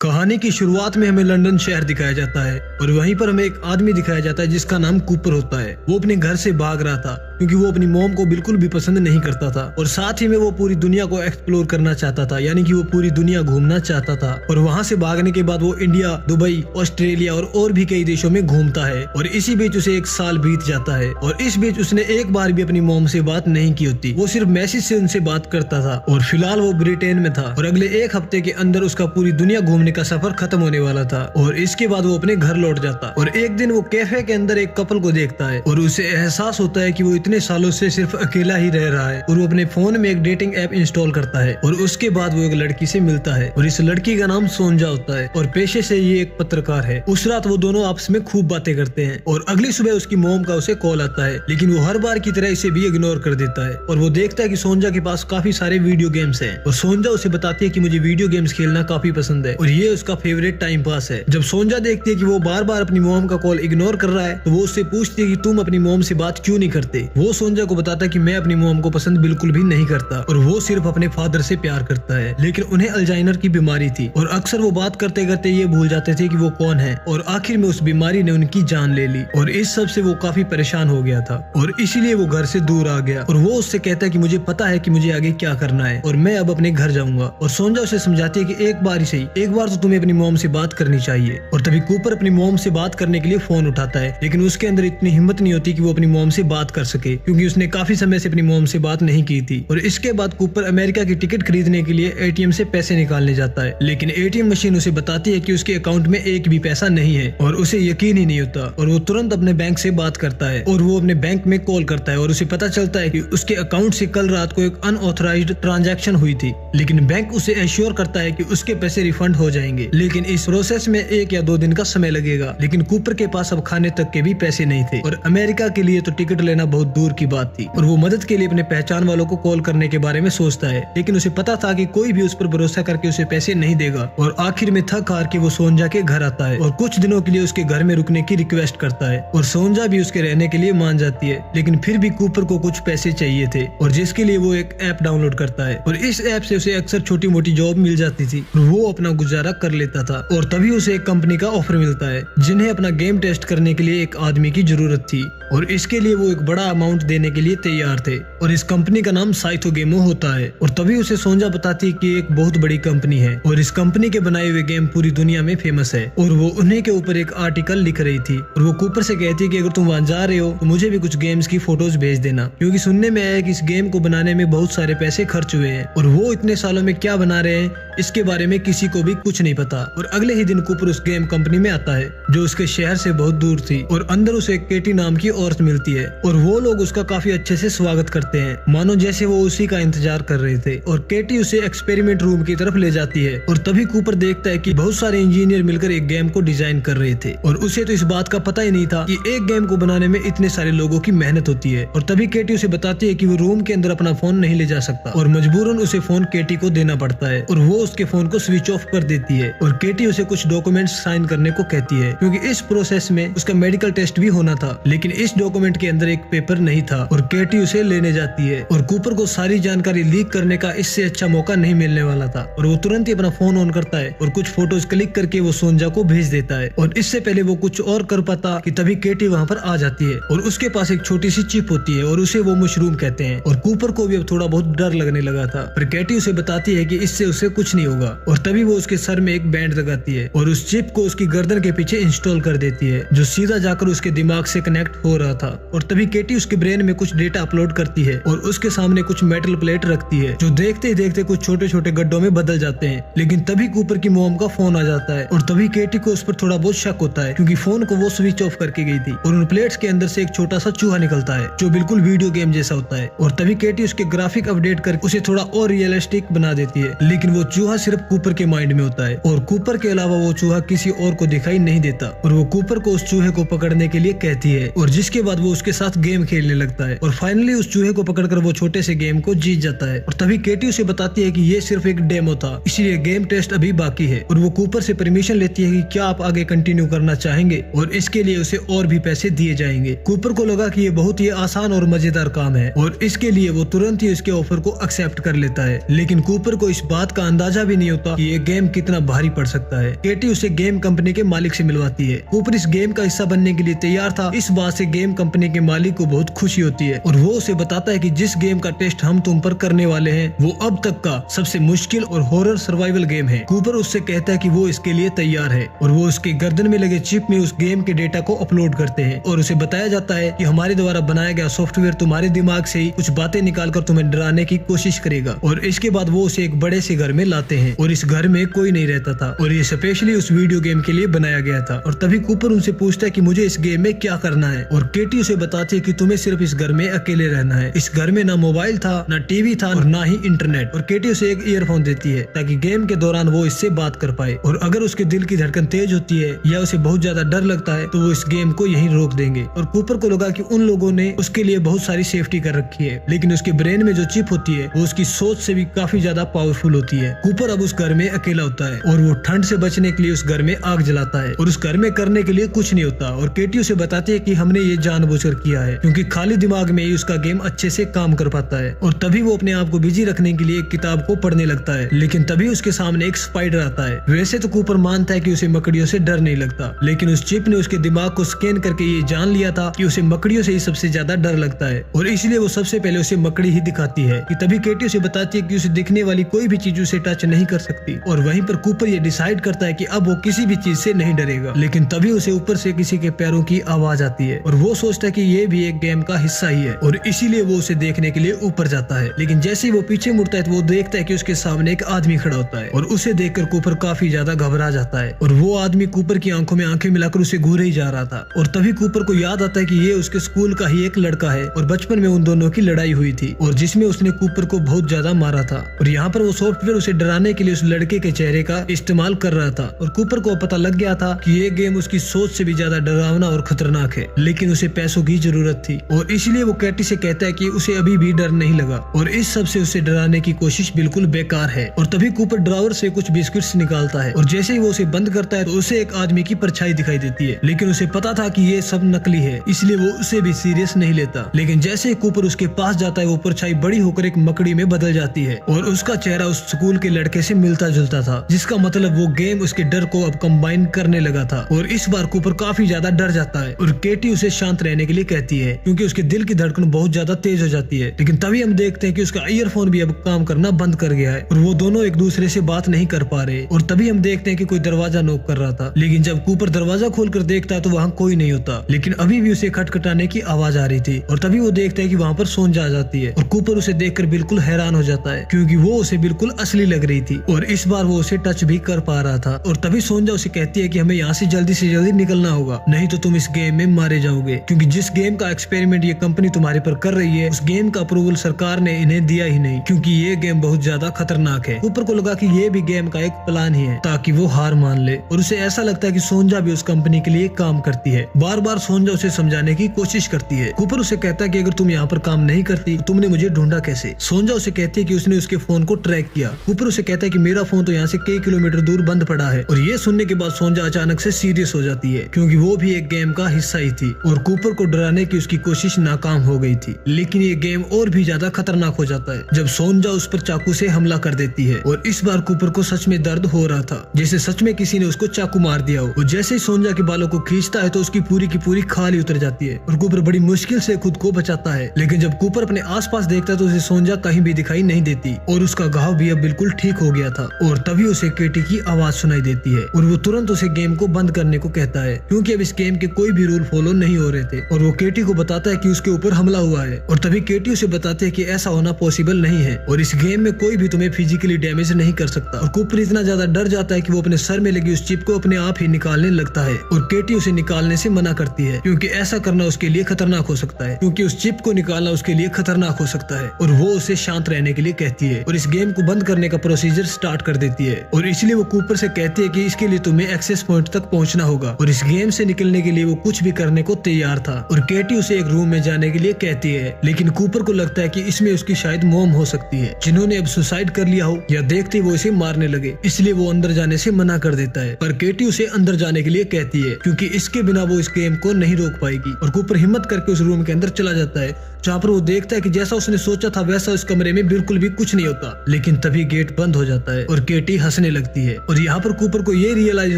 कहानी की शुरुआत में हमें लंदन शहर दिखाया जाता है और वहीं पर हमें एक आदमी दिखाया जाता है जिसका नाम कूपर होता है। वो अपने घर से भाग रहा था क्योंकि वो अपनी मॉम को बिल्कुल भी पसंद नहीं करता था और साथ ही में वो पूरी दुनिया को एक्सप्लोर करना चाहता था, यानी कि वो पूरी दुनिया घूमना चाहता था। और वहाँ से भागने के बाद वो इंडिया, दुबई, ऑस्ट्रेलिया और भी कई देशों में घूमता है। और इसी बीच उसे 1 साल बीत जाता है और इस बीच उसने एक बार भी अपनी मॉम से बात नहीं की होती। वो सिर्फ मैसेज से उनसे बात करता था और फिलहाल वो ब्रिटेन में था और अगले 1 हफ्ते के अंदर उसका पूरी दुनिया घूमने का सफर खत्म होने वाला था। और इसके बाद वो अपने घर लौट जाता और एक दिन वो कैफे के अंदर एक कपल को देखता है और उसे एहसास होता है कि वो इतने सालों से सिर्फ अकेला ही रह रहा है। और वो अपने फोन में एक डेटिंग ऐप इंस्टॉल करता है और उसके बाद वो एक लड़की से मिलता है और इस लड़की का नाम सोंजा होता है और पेशे से ये एक पत्रकार है। उस रात वो दोनों आपस में खूब बातें करते हैं और अगली सुबह उसकी मॉम का उसे कॉल आता है, लेकिन वो हर बार की तरह इसे भी इग्नोर कर देता है। और वो देखता है कि सोंजा के पास काफी सारे वीडियो गेम्स हैं और सोंजा उसे बताती है कि मुझे वीडियो गेम्स खेलना काफी पसंद है और ये उसका फेवरेट टाइम पास है। जब सोंजा देखती है कि वो बार बार अपनी मॉम का कॉल इग्नोर कर रहा है तो वो उससे पूछती है कि तुम अपनी मॉम से बात क्यों नहीं करते। वो सोंजा को बताता है कि मैं अपनी मॉम को पसंद बिल्कुल भी नहीं करता और वो सिर्फ अपने फादर से प्यार करता है, लेकिन उन्हें अल्जाइमर की बीमारी थी और अक्सर वो बात करते करते ये भूल जाते थे कि वो कौन है। और आखिर में उस बीमारी ने उनकी जान ले ली और इस सब से वो काफी परेशान हो गया था और इसीलिए वो घर से दूर आ गया। और वो उससे कहता है कि मुझे पता है कि मुझे आगे क्या करना है और मैं अब अपने घर जाऊंगा। और सोंजा उसे समझाती है कि एक बार ही सही, एक बार तो तुम्हें अपनी मॉम से बात करनी चाहिए। और तभी कूपर अपनी मॉम से बात करने के लिए फोन उठाता है, लेकिन उसके अंदर इतनी हिम्मत नहीं होती कि वो अपनी मॉम से बात कर सके क्योंकि उसने काफी समय से अपनी मॉम से बात नहीं की थी। और इसके बाद कूपर अमेरिका की टिकट खरीदने के लिए एटीएम से पैसे निकालने जाता है, लेकिन एटीएम मशीन उसे बताती है कि उसके अकाउंट में एक भी पैसा नहीं है और उसे यकीन ही नहीं होता। और वो तुरंत अपने बैंक से बात करता है और वो अपने बैंक में कॉल करता है और उसे पता चलता है कि उसके अकाउंट से कल रात को एक अनऑथराइज्ड ट्रांजैक्शन हुई थी, लेकिन बैंक उसे एश्योर करता है कि उसके पैसे रिफंड हो जाएंगे, लेकिन इस प्रोसेस में 1 या 2 दिन का समय लगेगा। लेकिन कूपर के पास अब खाने तक के भी पैसे नहीं थे और अमेरिका के लिए तो टिकट लेना बहुत दूर की बात थी। और वो मदद के लिए अपने पहचान वालों को कॉल करने के बारे में सोचता है, लेकिन उसे पता था कि कोई भी उस पर भरोसा करके उसे पैसे नहीं देगा। और आखिर में थक हार के वो सोंजा के घर आता है और कुछ दिनों के लिए उसके घर में रुकने की रिक्वेस्ट करता है और सोंजा भी उसके रहने के लिए मान जाती है, लेकिन फिर भी कूपर को कुछ पैसे चाहिए थे और जिसके लिए वो एक ऐप डाउनलोड करता है और इस ऐप से उसे अक्सर छोटी मोटी जॉब मिल जाती थी और वो अपना गुजारा कर लेता था। और तभी उसे एक कंपनी का ऑफर मिलता है जिन्हें अपना गेम टेस्ट करने के लिए एक आदमी की जरूरत थी और इसके लिए वो एक बड़ा अमाउंट देने के लिए तैयार थे। और इस कंपनी का नाम साइथो गेमो होता है। और तभी उसे सोंजा बताती है कि एक बहुत बड़ी कंपनी है और इस कंपनी के बनाए हुए गेम पूरी दुनिया में फेमस है और वो उन्हीं के ऊपर एक आर्टिकल लिख रही थी। और वो कूपर से कहती है कि अगर तुम वहाँ जा रहे हो तो मुझे भी कुछ गेम्स की फोटोज भेज देना, क्योंकि सुनने में आया है कि इस गेम को बनाने में बहुत सारे पैसे खर्च हुए हैं और वो इतने सालों में क्या बना रहे हैं इसके बारे में किसी को भी कुछ नहीं पता। और अगले ही दिन कूपर उस गेम कंपनी में आता है जो उसके शहर से बहुत दूर थी और अंदर उसे केटी नाम की औरत मिलती है और वो लोग उसका काफी अच्छे से स्वागत करते हैं, मानो जैसे वो उसी का इंतजार कर रहे थे। और केटी उसे एक्सपेरिमेंट रूम की तरफ ले जाती है और तभी कूपर देखता है कि बहुत सारे इंजीनियर मिलकर एक गेम को डिजाइन कर रहे थे और उसे तो इस बात का पता ही नहीं था कि एक गेम को बनाने में इतने सारे लोगों की मेहनत होती है। और तभी केटी उसे बताती है कि वो रूम के अंदर अपना फोन नहीं ले जा सकता और मजबूरन उसे फोन केटी को देना पड़ता है और वो उसके फोन को स्विच ऑफ कर देती है। और केटी उसे कुछ डॉक्यूमेंट्स साइन करने को कहती है क्योंकि इस प्रोसेस में उसका मेडिकल टेस्ट भी होना था, लेकिन इस डॉक्यूमेंट के अंदर एक पेपर नहीं था और केटी उसे लेने जाती है। और कूपर को सारी जानकारी लीक करने का इससे अच्छा मौका नहीं मिलने वाला था और वो तुरंत ही अपना फोन ऑन करता है और कुछ फोटोज क्लिक करके वो सोंजा को भेज देता है। और इससे पहले वो कुछ और कर पाता कि तभी केटी वहाँ पर आ जाती है और उसके पास एक छोटी सी चिप होती है और उसे वो मशरूम कहते हैं। और कूपर को भी अब थोड़ा बहुत डर लगने लगा था, पर केटी उसे बताती है कि इससे उसे कुछ नहीं होगा। और तभी वो उसके सर में एक बैंड लगाती है और उस चिप को उसकी गर्दन के पीछे इंस्टॉल कर देती है जो सीधा जाकर उसके दिमाग से कनेक्ट हो रहा था। और तभी केटी उसके ब्रेन में कुछ डेटा अपलोड करती है और उसके सामने कुछ मेटल प्लेट रखती है जो देखते ही देखते कुछ छोटे छोटे गड्ढों में बदल जाते हैं। लेकिन तभी कूपर की मॉम का फोन आ जाता है और तभी केटी को उस पर थोड़ा बहुत शक होता है क्योंकि फोन को वो स्विच ऑफ करके गई थी और उन प्लेट्स के अंदर से एक छोटा सा चूहा निकलता है जो बिल्कुल वीडियो गेम जैसा होता है। और तभी केटी उसके ग्राफिक अपडेट कर उसे थोड़ा और रियलिस्टिक बना देती है, लेकिन वो चूहा सिर्फ कूपर के माइंड में होता है और कूपर के अलावा वो चूहा किसी और को दिखाई नहीं देता। और वो कूपर को उस चूहे को पकड़ने के लिए कहती है और जिसके बाद वो उसके साथ गेम खेलने लगता है और फाइनली उस चूहे को पकड़कर वो छोटे से गेम को जीत जाता है। और तभी केटी उसे बताती है कि ये सिर्फ एक डेमो था, इसलिए गेम टेस्ट अभी बाकी है। और वो कूपर से परमिशन लेती है कि क्या आप आगे कंटिन्यू करना चाहेंगे और इसके लिए उसे और भी पैसे दिए जाएंगे। कूपर को लगा कि ये बहुत ही आसान और मजेदार काम है और इसके लिए वो तुरंत ही उसके ऑफर को एक्सेप्ट कर लेता है। लेकिन कूपर को इस बात का अंदाजा भी नहीं होता कि ये गेम कितना भारी पड़ सकता है। केटी उसे गेम कंपनी के मालिक से मिलवाती है। कूपर इस गेम का हिस्सा बनने के लिए तैयार था। इस बात से गेम कंपनी के मालिक को बहुत खुशी होती है और वो उसे बताता है कि जिस गेम का टेस्ट हम तुम पर करने वाले हैं वो अब तक का सबसे मुश्किल और हॉरर सर्वाइवल गेम है। कूपर उससे कहता है कि वो इसके लिए तैयार है और वो उसके गर्दन में लगे चिप में उस गेम के डेटा को अपलोड करते हैं और उसे बताया जाता है कि हमारे द्वारा बनाया गया सॉफ्टवेयर तुम्हारे दिमाग से ही कुछ बातें निकालकर तुम्हें डराने की कोशिश करेगा। और इसके बाद वो उसे एक बड़े से घर में लाते हैं और इस घर में कोई नहीं रहता था और ये स्पेशली उस वीडियो गेम के लिए बनाया गया था। और तभी कूपर उनसे पूछता है कि मुझे इस गेम में क्या करना है और केटी उसे बताती है कि तुम्हें सिर्फ इस घर में अकेले रहना है। इस घर में ना मोबाइल था, ना टीवी था और ना ही इंटरनेट। और केटी उसे एक ईयरफोन देती है ताकि गेम के दौरान वो इससे बात कर पाए और अगर उसके दिल की धड़कन तेज होती है या उसे बहुत ज्यादा डर लगता है तो वो इस गेम को यहीं रोक देंगे। और कूपर को लगा कि उन लोगों ने उसके लिए बहुत सारी सेफ्टी कर रखी है, लेकिन उसके ब्रेन में जो चिप होती है वो उसकी सोच से भी काफी ज्यादा पावरफुल होती है। कूपर अब उस घर में अकेला होता है और वो ठंड से बचने के लिए उस घर में आग जलाता है और उस घर में करने के लिए कुछ नहीं होता। और केटी उसे बताती है कि हमने ये जानबूझकर किया है क्योंकि खाली दिमाग में ही उसका गेम अच्छे से काम कर पाता है। और तभी वो अपने आप को बिजी रखने के लिए एक किताब को पढ़ने लगता है, लेकिन तभी उसके सामने एक स्पाइडर आता है। वैसे तो कूपर मानता है कि उसे मकड़ियों से डर नहीं लगता, लेकिन उस चिप ने उसके दिमाग को स्कैन करके ये जान लिया था कि उसे मकड़ियों से ही सबसे ज्यादा डर लगता है और इसलिए वो सबसे पहले उसे मकड़ी ही दिखाती है। कि तभी केटी उसे बताती है कि उसे दिखने वाली कोई भी चीज उसे टच नहीं कर सकती। और वहीं पर कूपर ये डिसाइड करता है कि अब वो किसी भी चीज से नहीं डरेगा। लेकिन तभी उसे ऊपर से किसी के पैरों की आवाज आती है और वो सोचता है कि ये भी एक गेम का हिस्सा ही है और इसीलिए वो उसे देखने के लिए ऊपर जाता है। लेकिन जैसे ही वो पीछे मुड़ता है तो वो देखता है कि उसके सामने एक आदमी खड़ा होता है और उसे देखकर कूपर काफी ज्यादा घबरा जाता है। और वो आदमी कूपर की आंखों में आंखें मिलाकर उसे घूरे ही जा रहा था। और तभी कूपर को याद आता है कि ये उसके स्कूल का ही एक लड़का है और बचपन में उन दोनों की लड़ाई हुई थी और जिसमें उसने कूपर को बहुत ज्यादा मारा था। और यहाँ पर वो सॉफ्टवेयर उसे डराने के लिए उस लड़के के चेहरे का इस्तेमाल कर रहा था और कूपर को पता लग गया था कि ये गेम उसकी सोच से भी ज्यादा डरावना और खतरनाक है, लेकिन उसे पैसों की जरूरत थी और इसलिए वो कैटी से कहता है कि उसे अभी भी डर नहीं लगा और इस सब से उसे डराने की कोशिश बिल्कुल बेकार है। और तभी कूपर ड्रॉवर से कुछ बिस्किट्स निकालता है और जैसे ही वो उसे बंद करता है तो उसे एक आदमी की परछाई दिखाई देती है, लेकिन उसे पता था कि ये सब नकली है, इसलिए वो उसे भी सीरियस नहीं लेता। लेकिन जैसे ही कूपर उसके पास जाता है वो परछाई बड़ी होकर एक मकड़ी में बदल जाती है और उसका चेहरा उस स्कूल के लड़के से मिलता जुलता था, जिसका मतलब वो गेम उसके डर को अब कंबाइन करने लगा था। और इस बार कूपर काफी ज्यादा डर जाता है और केटी उसे शांत रहने के लिए कहती है क्योंकि उसके दिल की धड़कन बहुत ज्यादा तेज हो जाती है। लेकिन तभी हम देखते हैं कि उसका ईयरफोन भी अब काम करना बंद कर गया है और वो दोनों एक दूसरे से बात नहीं कर पा रहे। और तभी हम देखते हैं कि कोई दरवाजा नॉक कर रहा था, लेकिन जब कूपर दरवाजा खोलकर देखता है तो वहाँ कोई नहीं होता, लेकिन अभी भी उसे खटखटाने की आवाज आ रही थी। और तभी वो देखता है कि वहाँ पर सोंजा आ जाती है और कूपर उसे देखकर बिल्कुल हैरान हो जाता है क्योंकि वो उसे बिल्कुल असली लग रही थी और इस बार वो उसे टच भी कर पा रहा था। और तभी सोंजा उसे कहती है कि हमें यहाँ से जल्दी निकलना होगा, नहीं तो तुम इस गेम में मारे जाओगे, क्योंकि जिस गेम का एक्सपेरिमेंट ये कंपनी तुम्हारे पर कर रही है उस गेम का अप्रूवल सरकार ने इन्हें दिया ही नहीं, क्योंकि ये गेम बहुत ज्यादा खतरनाक है। कूपर को लगा कि ये भी गेम का एक प्लान ही है ताकि वो हार मान ले और उसे ऐसा लगता है कि सोंजा भी उस कंपनी के लिए काम करती है। बार बार सोंजा उसे समझाने की कोशिश करती है। कूपर उसे कहता है कि अगर तुम यहाँ पर काम नहीं करती तो तुमने मुझे ढूंढा कैसे। सोंजा उसे कहती है कि उसने उसके फोन को ट्रैक किया। कूपर उसे कहता है कि मेरा फोन तो यहाँ से कई किलोमीटर दूर बंद पड़ा है। और ये सुनने के बाद सोंजा अचानक से सीरियस हो जाती है क्योंकि वो भी एक गेम का हिस्सा ही थी और कूपर को डराने की उसकी कोशिश नाकाम हो गई थी। लेकिन ये गेम और भी ज्यादा खतरनाक हो जाता है जब सोंजा उस पर चाकू से हमला कर देती है और इस बार कूपर को सच में दर्द हो रहा था, जैसे सच में किसी ने उसको चाकू मार दिया हो। और जैसे ही सोंजा के बालों को खींचता है तो उसकी पूरी की पूरी खाल ही उतर जाती है और कूपर बड़ी मुश्किल से खुद को बचाता है। लेकिन जब कूपर अपने आसपास देखता है तो उसे सोंजा कहीं भी दिखाई नहीं देती और उसका घाव भी अब बिल्कुल ठीक हो गया था। और तभी उसे केटी की आवाज सुनाई देती है और वो तुरंत उसे गेम को बंद करने को कहता है क्योंकि अब इस गेम के कोई भी रूल फॉलो नहीं हो रहे थे। और वो केटी को बताता है कि उसके ऊपर हमला हुआ है और तभी केटी उसे बताते है कि ऐसा होना पॉसिबल नहीं है और इस गेम में कोई भी तुम्हें फिजिकली डैमेज नहीं कर सकता। और कूपर इतना ज्यादा डर जाता है कि वो अपने सर में लगी उस चिप को अपने आप ही निकालने लगता है और केटी उसे निकालने से मना करती है क्योंकि ऐसा करना उसके लिए खतरनाक हो सकता है, क्योंकि उस चिप को निकालना उसके लिए खतरनाक हो सकता है। और वो उसे शांत रहने के लिए कहती है और इस गेम को बंद करने का प्रोसीजर स्टार्ट कर देती है। और इसलिए वो कूपर से कहती है कि इसके लिए तुम्हें एक्सेस पॉइंट तक पहुंचना होगा और इस गेम से निकलने के लिए वो कुछ भी करने को तैयार था। और केटी उसे एक एक रूम में जाने के लिए कहती है, लेकिन कूपर को लगता है कि इसमें उसकी शायद मॉम हो सकती है, जिन्होंने अब सुसाइड कर लिया हो या देखते वो इसे मारने लगे, इसलिए वो अंदर जाने से मना कर देता है। पर केटी उसे अंदर जाने के लिए कहती है क्योंकि इसके बिना वो इस गेम को नहीं रोक पाएगी। और कूपर हिम्मत करके उस रूम के अंदर चला जाता है, जहाँ पर वो देखता है कि जैसा उसने सोचा था वैसा उस कमरे में बिल्कुल भी कुछ नहीं होता। लेकिन तभी गेट बंद हो जाता है और केटी हंसने लगती है। और यहाँ पर कूपर को ये रियलाइज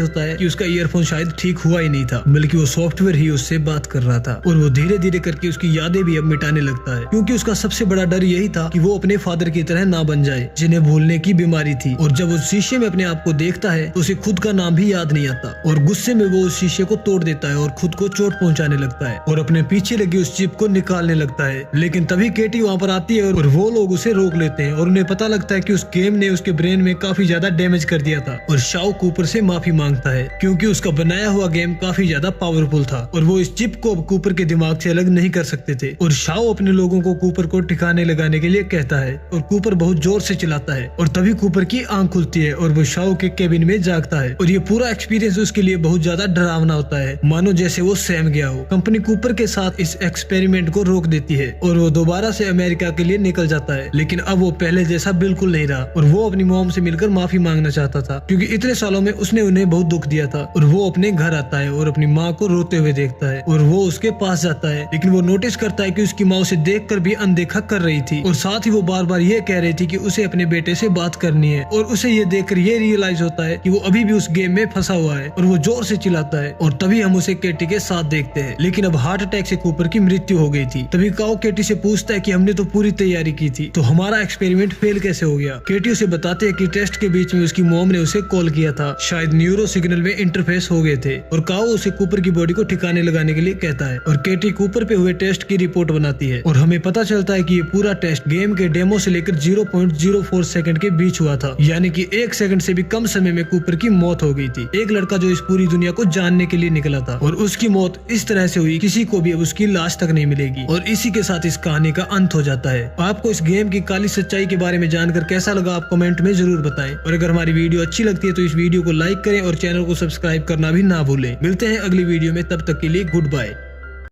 होता है कि उसका ईयरफोन शायद ठीक हुआ ही नहीं था, बल्कि वो सॉफ्टवेयर ही उससे बात कर रहा था। और वो धीरे धीरे करके उसकी यादें भी अब मिटाने लगता है, क्योंकि उसका सबसे बड़ा डर यही था कि वो अपने फादर की तरह ना बन जाए, जिन्हें भूलने की बीमारी थी। और जब वो शीशे में अपने आप को देखता है तो उसे खुद का नाम भी याद नहीं आता, और गुस्से में वो उस शीशे को तोड़ देता है और खुद को चोट पहुंचाने लगता है और अपने पीछे लगी उस चिप को निकालने लगता है। लेकिन तभी केटी वहाँ पर आती है और वो लोग उसे रोक लेते हैं और उन्हें पता लगता है कि उस गेम ने उसके ब्रेन में काफी ज्यादा डैमेज कर दिया था। और शाओ कूपर से माफी मांगता है क्योंकि उसका बनाया हुआ गेम काफी ज्यादा पावरफुल था और वो इस चिप को अब कूपर के दिमाग से अलग नहीं कर सकते थे। और शाओ अपने लोगों को कूपर को ठिकाने लगाने के लिए कहता है और कूपर बहुत जोर से चिल्लाता है। और तभी कूपर की आंख खुलती है और वो शाओ के केबिन में जागता है। और ये पूरा एक्सपीरियंस उसके लिए बहुत ज्यादा डरावना होता है, मानो जैसे वो सहम गया हो। कंपनी कूपर के साथ इस एक्सपेरिमेंट को रोक देती है और वो दोबारा से अमेरिका के लिए निकल जाता है। लेकिन अब वो पहले जैसा बिल्कुल नहीं रहा और वो अपनी मॉम से मिलकर माफी मांगना चाहता था, क्योंकि इतने सालों में उसने उन्हें बहुत दुख दिया था। और वो अपने घर आता है और अपनी माँ को रोते हुए देखता है और वो उसके पास जाता है, लेकिन वो नोटिस करता है कि उसकी माँ उसे देखकर भी अनदेखा कर रही थी। और साथ ही वो बार बार ये कह रही थी कि उसे अपने बेटे से बात करनी है। और उसे ये देखकर ये रियलाइज होता है कि वो अभी भी उस गेम में फंसा हुआ है और वो जोर से चिल्लाता है। और तभी हम उसे केटी के साथ देखते हैं, लेकिन अब हार्ट अटैक से कूपर की मृत्यु हो गई थी। तभी काओ केटी से पूछता है कि हमने तो पूरी तैयारी की थी, तो हमारा एक्सपेरिमेंट फेल कैसे हो गया। केटी उसे बताते हैं कि टेस्ट के बीच में उसकी मॉम ने उसे कॉल किया था, शायद न्यूरो सिग्नल में इंटरफेस हो गए थे। और काओ उसे कूपर की बॉडी को ठिकाने लगाने के लिए कहता है और केटी कूपर पे हुए टेस्ट की रिपोर्ट बनाती है। और हमें पता चलता है कि ये पूरा टेस्ट गेम के डेमो से लेकर 0.04 सेकंड के बीच हुआ था, यानी कि 1 सेकंड से भी कम समय में कूपर की मौत हो गई थी। एक लड़का जो इस पूरी दुनिया को जानने के लिए निकला था और उसकी मौत इस तरह से हुई, किसी को भी अब उसकी लाश तक नहीं मिलेगी। और इसी के साथ इस कहानी का अंत हो जाता है। आपको इस गेम की काली सच्चाई के बारे में जानकर कैसा लगा आप कमेंट में जरूर बताएं। और अगर हमारी वीडियो अच्छी लगती है तो इस वीडियो को लाइक करें और चैनल को सब्सक्राइब करना भी ना भूलें। मिलते हैं अगली वीडियो में, तब तक के लिए गुड बाय।